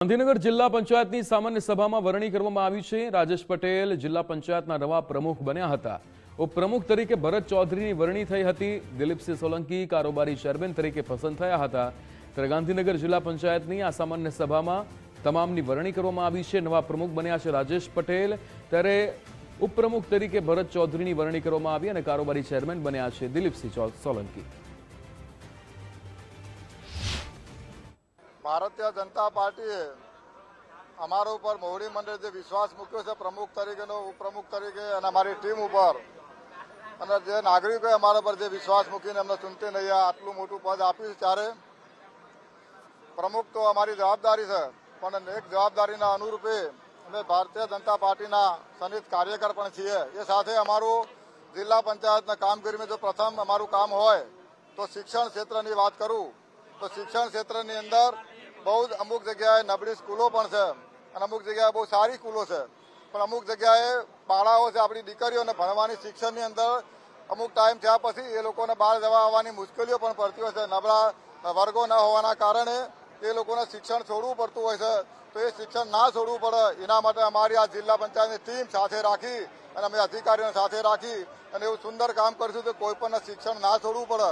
ગાંધીનગર જિલ્લા પંચાયતની સામાન્ય સભામાં વરણી કરવામાં આવી છે। રાજેશ પટેલ જિલ્લા પંચાયતના નવા પ્રમુખ બન્યા હતા। ઉપપ્રમુખ તરીકે ભરત ચૌધરીની વરણી થઈ હતી। દિલીપસિંહ સોલંકી કારોબારી ચેરમેન તરીકે પસંદ થયા હતા। ત્યારે ગાંધીનગર જિલ્લા પંચાયતની આ સામાન્ય સભામાં તમામની વરણી કરવામાં આવી છે। નવા પ્રમુખ બન્યા છે રાજેશ પટેલ, ત્યારે ઉપપ્રમુખ તરીકે ભરત ચૌધરીની વરણી કરવામાં આવી અને કારોબારી ચેરમેન બન્યા છે દિલીપસિંહ સોલંકી। भारतीय जनता पार्टी अमरा ऊपर मोहड़ी मंडल जो विश्वास मूक्यो है प्रमुख तरीके उपप्रमुख तरीके अमरी टीम ऊपर नागरिकों अमरा पर जो विश्वास मूकीने अमने चूंटी नहीं आटलू मोटू पद आप्युं त्यारे प्रमुख तो अमरी जवाबदारी है, पण एक जवाबदारी अनुरूपे अमे भारतीय जनता पार्टी सन्निहित कार्यकर पण छीए। ए साथे अमारू जिला पंचायत कामगीरी में जो प्रथम अमारू काम होय तो शिक्षण क्षेत्र की बात करूँ तो शिक्षण क्षेत्र अंदर बहुत अमुक जगह नबड़ी स्कूलों अमुक जगह बहुत सारी स्कूलों से अमुक जगह बाळाओ से अपनी दीकरीओ ने भणवानी शिक्षण नी अंदर अमुक टाइम थया पछी ए लोकोने बहार जवा आववानी मुश्केलीओ पण पड़ती होय छे। नबळा वर्गो न होवाना कारणे ए लोकोने शिक्षण छोड़वुं पड़तुं होय छे। तो ए शिक्षण ना छोड़वुं पड़े एना माटे अमारी आ जिला पंचायतनी टीम साथे राखी अने अमे अधिकारीओने साथे राखी अने एवुं सुंदर काम करशुं तो कोई पण शिक्षण ना छोड़वुं पड़े